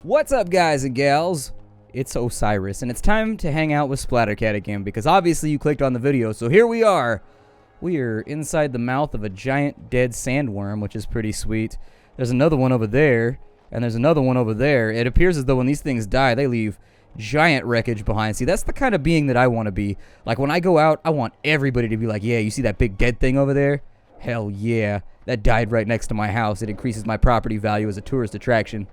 What's up, guys and gals? It's Osiris, and it's time to hang out with Splattercat again, because obviously you clicked on the video, so here we are. We are inside the mouth of a giant dead sandworm, which is pretty sweet. There's another one over there, and there's another one over there. It appears as though when these things die, they leave giant wreckage behind. See, that's the kind of being that I want to be. Like, when I go out, I want everybody to be like, yeah, you see that big dead thing over there? Hell yeah. That died right next to my house. It increases my property value as a tourist attraction.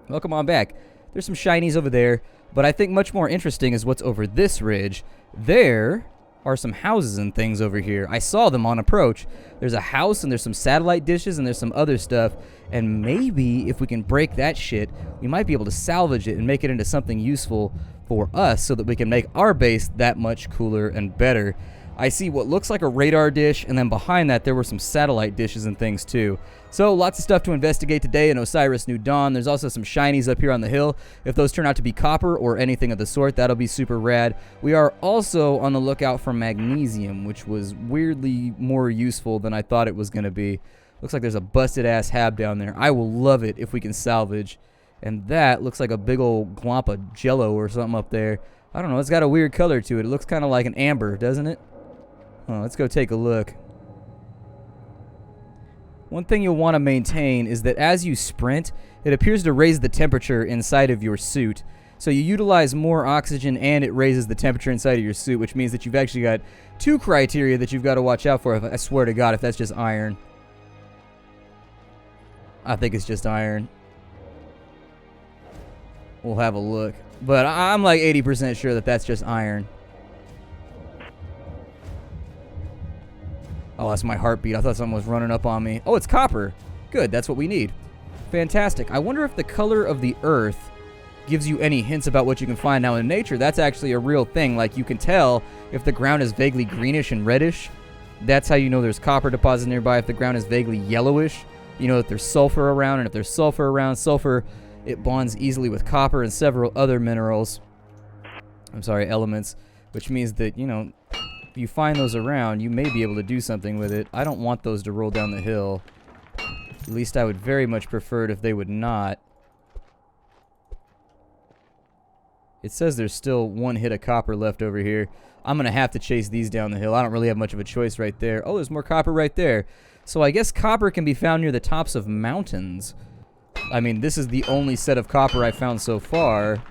Welcome on back. There's some shinies over there, but I think much more interesting is what's over this ridge. There are some houses and things over here. I saw them on approach. There's a house, and there's some satellite dishes, and there's some other stuff. And maybe if we can break that shit, we might be able to salvage it and make it into something useful for us so that we can make our base that much cooler and better. I see what looks like a radar dish, and then behind that there were some satellite dishes and things too. So lots of stuff to investigate today in Osiris New Dawn. There's also some shinies up here on the hill. If those turn out to be copper or anything of the sort, that'll be super rad. We are also on the lookout for magnesium, which was weirdly more useful than I thought it was going to be. Looks like there's a busted ass hab down there. I will love it if we can salvage. And that looks like a big old glomp of jello or something up there. I don't know, it's got a weird color to it. It looks kind of like an amber, doesn't it? Oh, let's go take a look. One thing you'll want to maintain is that as you sprint, it appears to raise the temperature inside of your suit. So you utilize more oxygen and it raises the temperature inside of your suit, which means that you've actually got two criteria that you've got to watch out for. I swear to God, if that's just iron. I think it's just iron. We'll have a look. But I'm like 80% sure that that's just iron. Oh, that's my heartbeat. I thought someone was running up on me. Oh, it's copper. Good, that's what we need. Fantastic. I wonder if the color of the earth gives you any hints about what you can find. Now, in nature, that's actually a real thing. Like, you can tell if the ground is vaguely greenish and reddish. That's how you know there's copper deposits nearby. If the ground is vaguely yellowish, you know that there's sulfur around. And if there's sulfur around, it bonds easily with copper and several other minerals. Elements. Which means that, you know, if you find those around, you may be able to do something with it. I don't want those to roll down the hill. At least I would very much prefer it if they would not. It says there's still one hit of copper left over here. I'm going to have to chase these down the hill. I don't really have much of a choice right there. Oh, there's more copper right there. So I guess copper can be found near the tops of mountains. I mean, this is the only set of copper I've found so far.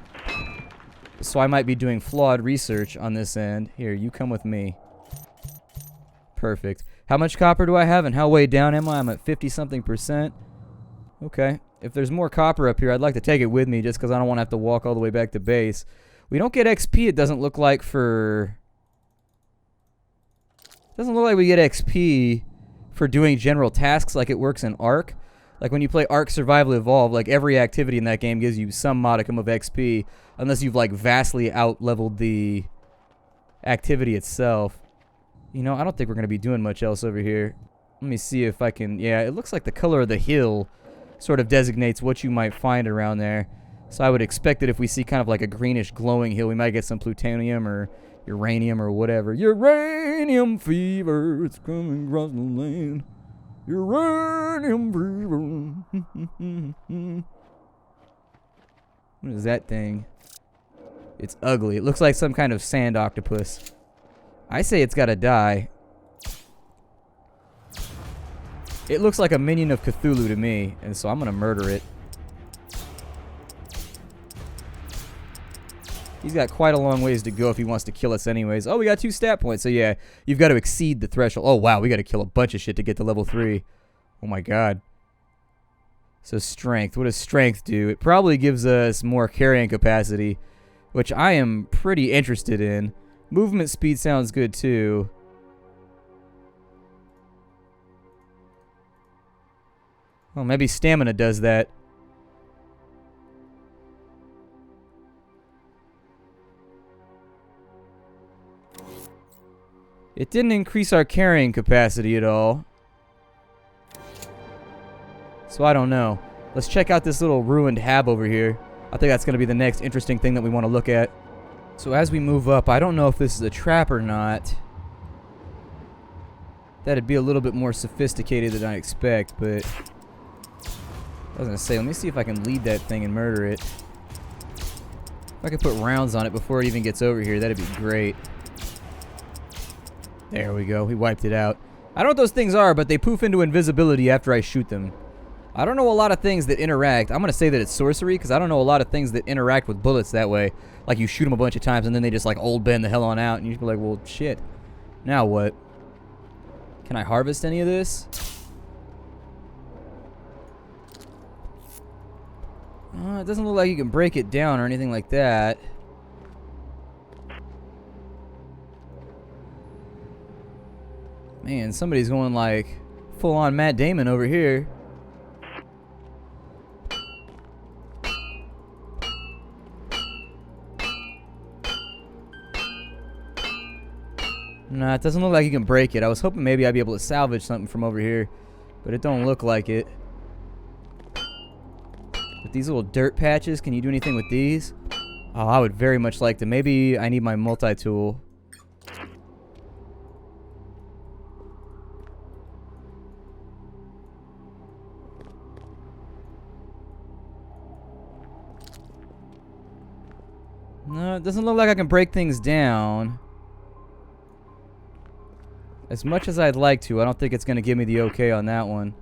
So I might be doing flawed research on this end. Here, you come with me. Perfect. How much copper do I have and how way down am I? I'm at 50-something%. Okay. If there's more copper up here, I'd like to take it with me just because I don't want to have to walk all the way back to base. We don't get XP, it doesn't look like, for... Doesn't look like we get XP for doing general tasks like it works in Ark. Like when you play Ark Survival Evolved, like every activity in that game gives you some modicum of XP, unless you've like vastly out-leveled the activity itself. You know, I don't think we're going to be doing much else over here. Let me see if I can... Yeah, it looks like the color of the hill sort of designates what you might find around there. So I would expect that if we see kind of like a greenish glowing hill, we might get some plutonium or uranium or whatever. Uranium fever, it's coming across the land. Uranium fever. What is that thing? It's ugly. It looks like some kind of sand octopus. I say it's gotta die. It looks like a minion of Cthulhu to me, and so I'm gonna murder it. He's got quite a long ways to go if he wants to kill us anyways. Oh, we got 2 stat points. So yeah, you've got to exceed the threshold. Oh, wow, we got to kill a bunch of shit to get to level 3. Oh my god. So strength. What does strength do? It probably gives us more carrying capacity, which I am pretty interested in. Movement speed sounds good too. Oh, maybe stamina does that. It didn't increase our carrying capacity at all. So I don't know. Let's check out this little ruined hab over here. I think that's going to be the next interesting thing that we want to look at. So as we move up, I don't know if this is a trap or not. That'd be a little bit more sophisticated than I expect, but... was gonna say, let me see if I can lead that thing and murder it. If I could put rounds on it before it even gets over here, that'd be great. There we go. We wiped it out. I don't know what those things are, but they poof into invisibility after I shoot them. I don't know a lot of things that interact. I'm going to say that it's sorcery, because I don't know a lot of things that interact with bullets that way. Like, you shoot them a bunch of times, and then they just, like, old bend the hell on out, and you just be like, well, shit. Now what? Can I harvest any of this? It doesn't look like you can break it down or anything like that. Man, somebody's going, like, full-on Matt Damon over here. Nah, it doesn't look like you can break it. I was hoping maybe I'd be able to salvage something from over here, but it don't look like it. With these little dirt patches, can you do anything with these? Oh, I would very much like to. Maybe I need my multi-tool. No, it doesn't look like I can break things down. As much as I'd like to, I don't think it's going to give me the okay on that one.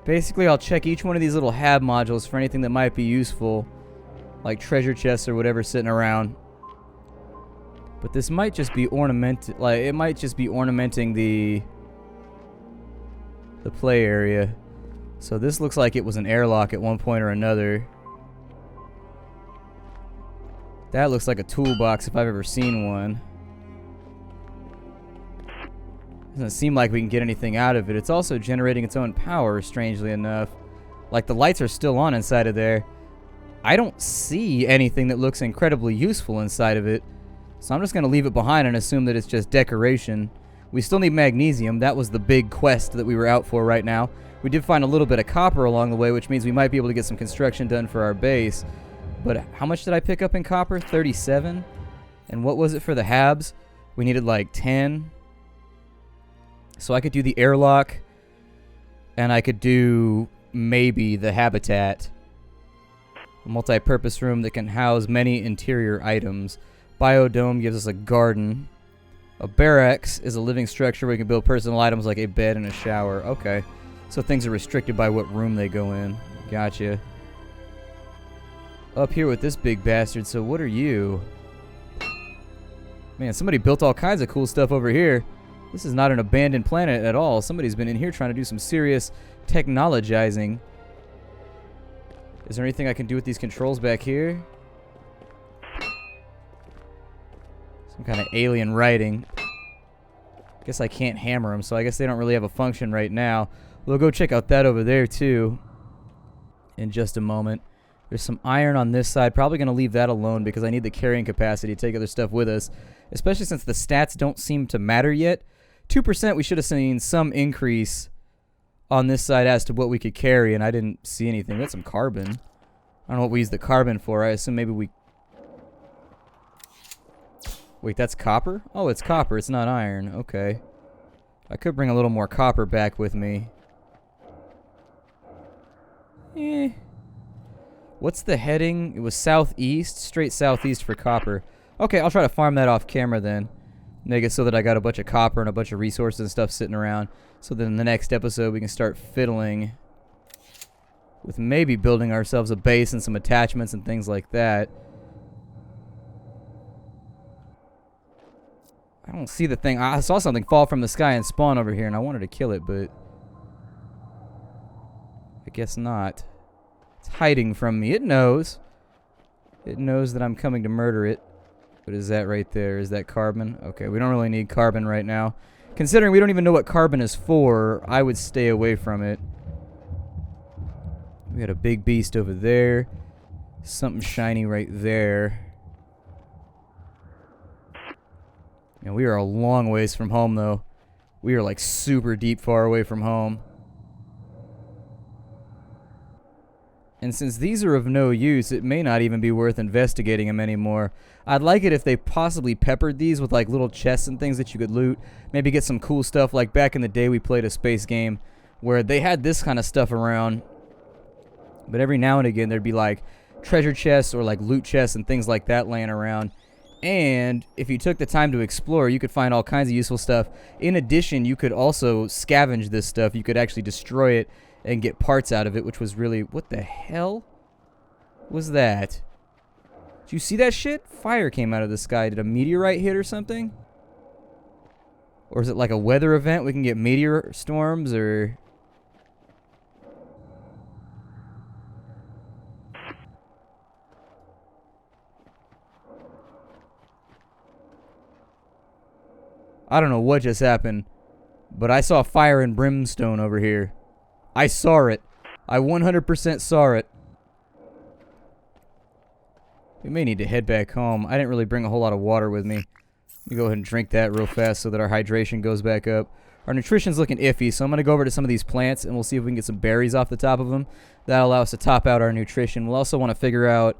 Basically, I'll check each one of these little hab modules for anything that might be useful. Like treasure chests or whatever sitting around. But this might just be ornamented. Like, it might just be ornamenting the play area. So this looks like it was an airlock at one point or another. That looks like a toolbox if I've ever seen one. Doesn't seem like we can get anything out of it. It's also generating its own power, strangely enough. Like, the lights are still on inside of there. I don't see anything that looks incredibly useful inside of it. So I'm just going to leave it behind and assume that it's just decoration. We still need magnesium. That was the big quest that we were out for right now. We did find a little bit of copper along the way, which means we might be able to get some construction done for our base. But how much did I pick up in copper? 37? And what was it for the habs? We needed like 10. So I could do the airlock. And I could do maybe the habitat. A multi-purpose room that can house many interior items. Biodome gives us a garden. A barracks is a living structure where you can build personal items like a bed and a shower. Okay. So things are restricted by what room they go in. Gotcha. Up here with this big bastard, so what are you? Man, somebody built all kinds of cool stuff over here. This is not an abandoned planet at all. Somebody's been in here trying to do some serious technologizing. Is there anything I can do with these controls back here? Some kind of alien writing. Guess I can't hammer them, so I guess they don't really have a function right now. We'll go check out that over there, too, in just a moment. There's some iron on this side. Probably going to leave that alone because I need the carrying capacity to take other stuff with us, especially since the stats don't seem to matter yet. 2%, we should have seen some increase on this side as to what we could carry, and I didn't see anything. We had some carbon. I don't know what we use the carbon for. I assume maybe we... Wait, that's copper? Oh, it's copper. It's not iron. Okay. I could bring a little more copper back with me. Eh... What's the heading? It was southeast, straight southeast for copper. Okay, I'll try to farm that off camera then. Make it so that I got a bunch of copper and a bunch of resources and stuff sitting around. So then in the next episode we can start fiddling with maybe building ourselves a base and some attachments and things like that. I don't see the thing. I saw something fall from the sky and spawn over here and I wanted to kill it, but I guess not. It's hiding from me. It knows. It knows that I'm coming to murder it. What is that right there? Is that carbon? Okay, we don't really need carbon right now. Considering we don't even know what carbon is for, I would stay away from it. We got a big beast over there. Something shiny right there. And we are a long ways from home, though. We are like super deep far away from home. And since these are of no use, it may not even be worth investigating them anymore. I'd like it if they possibly peppered these with like little chests and things that you could loot. Maybe get some cool stuff, like back in the day we played a space game where they had this kind of stuff around. But every now and again there'd be like treasure chests or like loot chests and things like that laying around. And if you took the time to explore, you could find all kinds of useful stuff. In addition, you could also scavenge this stuff. You could actually destroy it and get parts out of it, which was really... What the hell was that? Did you see that shit? Fire came out of the sky. Did a meteorite hit or something? Or is it like a weather event? We can get meteor storms or... I don't know what just happened, but I saw fire and brimstone over here. I saw it. I 100% saw it. We may need to head back home. I didn't really bring a whole lot of water with me. Let me go ahead and drink that real fast so that our hydration goes back up. Our nutrition's looking iffy, so I'm going to go over to some of these plants and we'll see if we can get some berries off the top of them. That'll allow us to top out our nutrition. We'll also want to figure out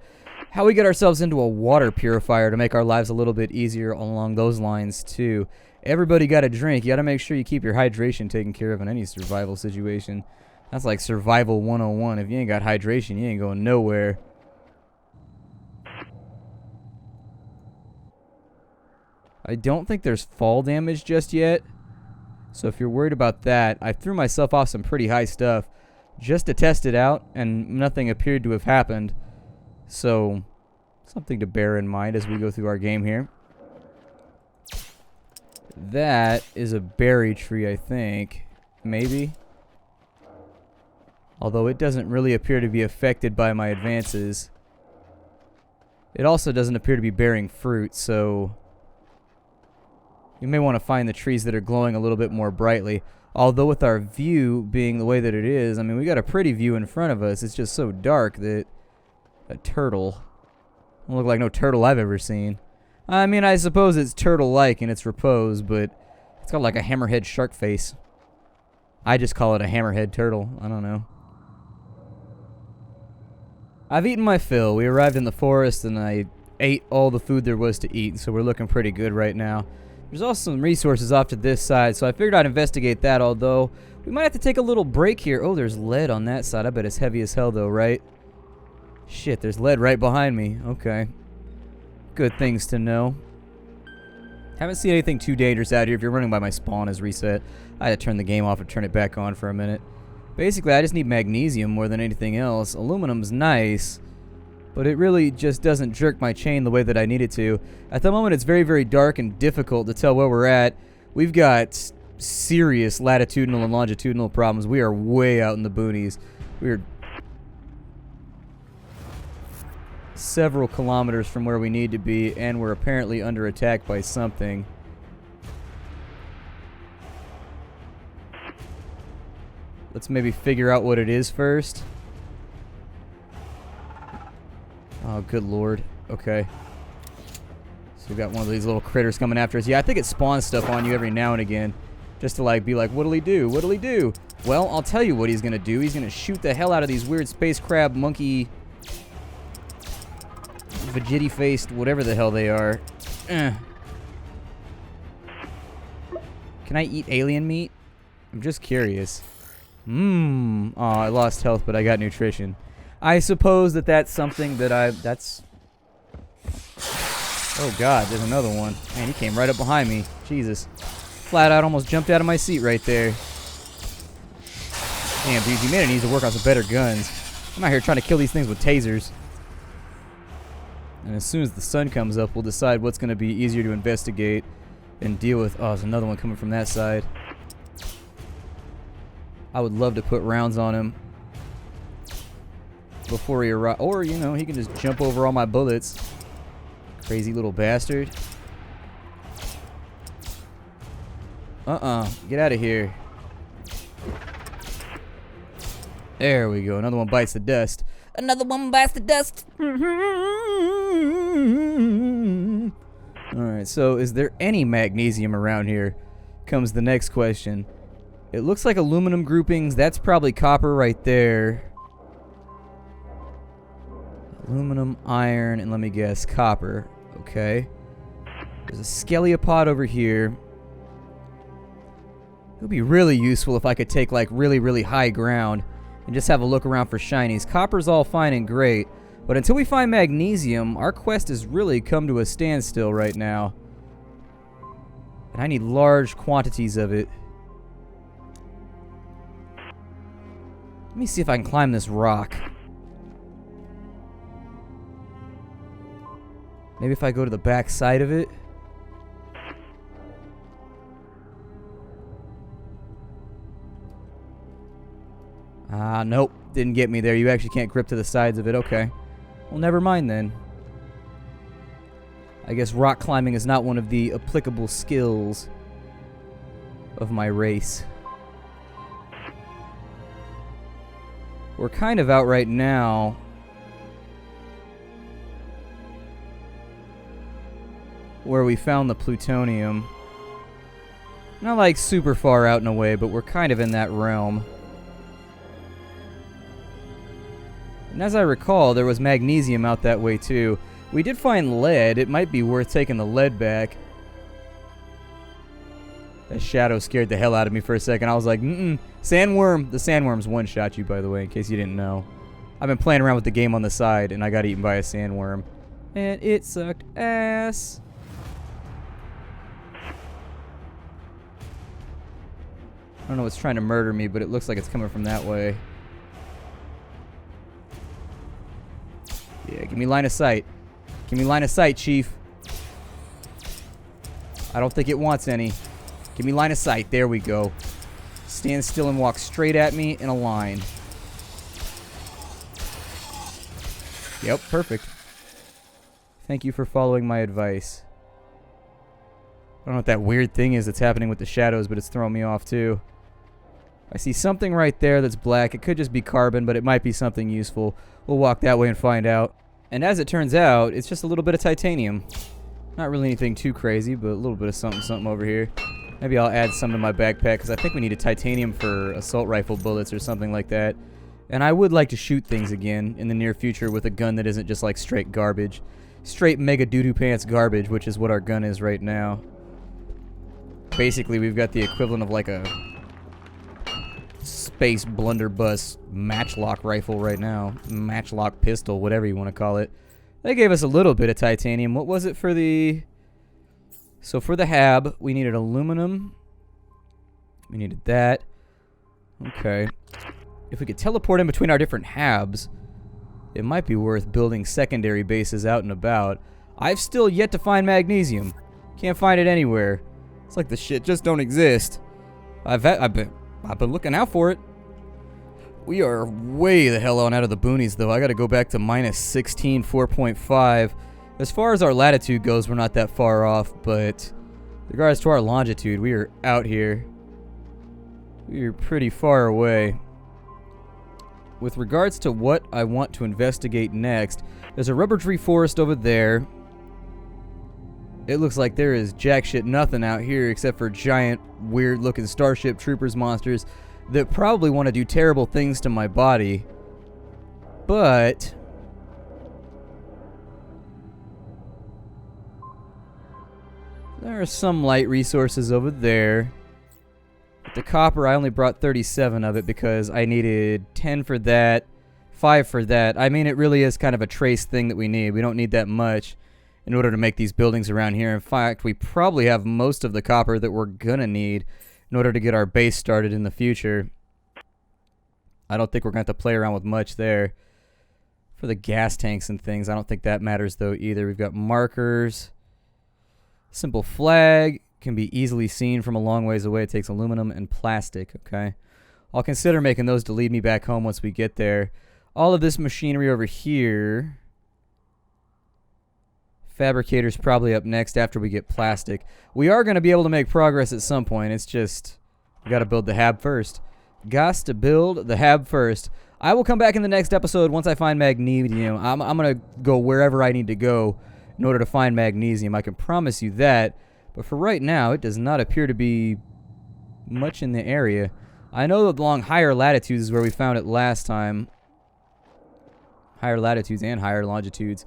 how we get ourselves into a water purifier to make our lives a little bit easier along those lines too. Everybody got to drink. You got to make sure you keep your hydration taken care of in any survival situation. That's like survival 101. If you ain't got hydration, you ain't going nowhere. I don't think there's fall damage just yet. So if you're worried about that, I threw myself off some pretty high stuff just to test it out, and nothing appeared to have happened. So, something to bear in mind as we go through our game here. That is a berry tree, I think. Maybe. Although it doesn't really appear to be affected by my advances. It also doesn't appear to be bearing fruit, so... you may want to find the trees that are glowing a little bit more brightly. Although with our view being the way that it is, I mean, we got a pretty view in front of us. It's just so dark that a turtle don't look like no turtle I've ever seen. I mean, I suppose it's turtle-like in its repose, but it's got like a hammerhead shark face. I just call it a hammerhead turtle. I don't know. I've eaten my fill. We arrived in the forest and I ate all the food there was to eat, so we're looking pretty good right now. There's also some resources off to this side, so I figured I'd investigate that, although we might have to take a little break here. Oh, there's lead on that side. I bet it's heavy as hell, though, right? Shit, there's lead right behind me. Okay. Good things to know. Haven't seen anything too dangerous out here. If you're running by, my spawn is reset. I had to turn the game off and turn it back on for a minute. Basically, I just need magnesium more than anything else. Aluminum's nice, but it really just doesn't jerk my chain the way that I need it to. At the moment, it's very, very dark and difficult to tell where we're at. We've got serious latitudinal and longitudinal problems. We are way out in the boonies. We're several kilometers from where we need to be, and we're apparently under attack by something. Let's maybe figure out what it is first. Oh, good lord. Okay. So we got one of these little critters coming after us. Yeah, I think it spawns stuff on you every now and again. Just to like be like, what'll he do? What'll he do? Well, I'll tell you what he's gonna do. He's gonna shoot the hell out of these weird space crab monkey veggie-faced whatever the hell they are. Can I eat alien meat? I'm just curious. Oh, I lost health, but I got nutrition. I suppose that that's something that that's... Oh god, there's another one. Man, he came right up behind me. Jesus. Flat out almost jumped out of my seat right there. Damn, dude, humanity needs to work on some better guns. I'm out here trying to kill these things with tasers. And as soon as the sun comes up, we'll decide what's going to be easier to investigate and deal with. Oh, there's another one coming from that side. I would love to put rounds on him before he arrives. Or, you know, he can just jump over all my bullets. Crazy little bastard. Get out of here. There we go. Another one bites the dust. Another one bites the dust. Alright, so is there any magnesium around here? Comes the next question. It looks like aluminum groupings. That's probably copper right there. Aluminum, iron, and let me guess, copper. Okay. There's a sceliopod over here. It would be really useful if I could take like really, really high ground and just have a look around for shinies. Copper's all fine and great, but until we find magnesium, our quest has really come to a standstill right now. And I need large quantities of it. Let me see if I can climb this rock. Maybe if I go to the back side of it. Nope. Didn't get me there. You actually can't grip to the sides of it. Okay. Well, never mind then. I guess rock climbing is not one of the applicable skills of my race. We're kind of out right now. Where we found the plutonium. Not like super far out in a way, but we're kind of in that realm. And as I recall, there was magnesium out that way too. We did find lead. It might be worth taking the lead back. That shadow scared the hell out of me for a second. I was like, sandworm. The sandworms one-shot you, by the way, in case you didn't know. I've been playing around with the game on the side, and I got eaten by a sandworm. And it sucked ass. I don't know what's trying to murder me, but it looks like it's coming from that way. Yeah, give me line of sight. Give me line of sight, Chief. I don't think it wants any. Give me line of sight. There we go. Stand still and walk straight at me in a line. Yep, perfect. Thank you for following my advice. I don't know what that weird thing is that's happening with the shadows, but it's throwing me off too. I see something right there that's black. It could just be carbon, but it might be something useful. We'll walk that way and find out. And as it turns out, it's just a little bit of titanium. Not really anything too crazy, but a little bit of something over here. Maybe I'll add some to my backpack, because I think we need a titanium for assault rifle bullets or something like that. And I would like to shoot things again in the near future with a gun that isn't just like straight garbage. Straight mega doo-doo pants garbage, which is what our gun is right now. Basically, we've got the equivalent of like a space blunderbuss matchlock rifle right now. Matchlock pistol, whatever you want to call it. They gave us a little bit of titanium. What was it for the... So for the hab, we needed aluminum. We needed that. Okay. If we could teleport in between our different habs, it might be worth building secondary bases out and about. I've still yet to find magnesium. Can't find it anywhere. It's like the shit just don't exist. I've been looking out for it. We are way the hell on out of the boonies, though. I gotta go back to minus 16, 4.5. As far as our latitude goes, we're not that far off, but in regards to our longitude, we are out here. We are pretty far away. With regards to what I want to investigate next, there's a rubber tree forest over there. It looks like there is jack shit nothing out here except for giant, weird-looking Starship Troopers monsters that probably want to do terrible things to my body. But there are some light resources over there. With the copper, I only brought 37 of it because I needed 10 for that, 5 for that. I mean, it really is kind of a trace thing that we need. We don't need that much in order to make these buildings around here. In fact, we probably have most of the copper that we're gonna need in order to get our base started in the future. I don't think we're going to have to play around with much there. For the gas tanks and things, I don't think that matters though either. We've got markers. Simple flag can be easily seen from a long ways away. It takes aluminum and plastic, okay? I'll consider making those to lead me back home once we get there. All of this machinery over here. Fabricator's probably up next after we get plastic. We are going to be able to make progress at some point. It's just, we got to build the hab first. Gots to build the hab first. I will come back in the next episode once I find magnesium. I'm going to go wherever I need to go in order to find magnesium. I can promise you that. But for right now, it does not appear to be much in the area. I know that along higher latitudes is where we found it last time. higher latitudes and higher longitudes.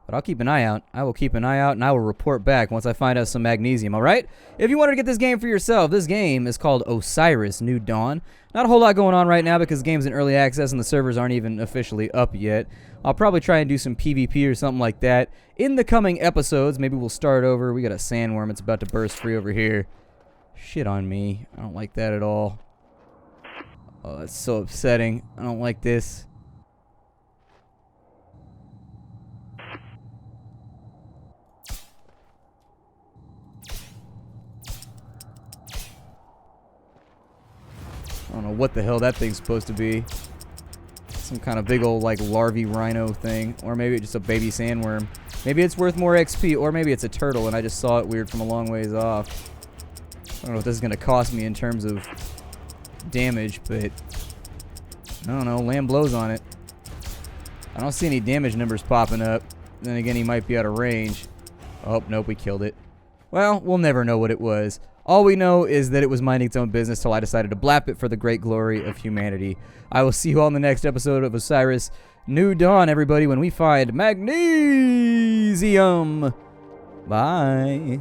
But I'll keep an eye out. I will keep an eye out, and I will report back once I find out some magnesium, alright? If you wanted to get this game for yourself, this game is called Osiris New Dawn. Not a whole lot going on right now because the game's in early access and the servers aren't even officially up yet. I'll probably try and do some PvP or something like that in the coming episodes. Maybe we'll start over. We got a sandworm. It's about to burst free over here. Shit on me. I don't like that at all. Oh, that's so upsetting. I don't like this. I don't know what the hell that thing's supposed to be. Some kind of big old, like, larvae rhino thing. Or maybe it's just a baby sandworm. Maybe it's worth more XP, or maybe it's a turtle and I just saw it weird from a long ways off. I don't know what this is going to cost me in terms of damage, but I don't know. Land blows on it. I don't see any damage numbers popping up. Then again, he might be out of range. Oh, nope, we killed it. Well, we'll never know what it was. All we know is that it was minding its own business till I decided to blap it for the great glory of humanity. I will see you all in the next episode of Osiris New Dawn, everybody, when we find magnesium. Bye.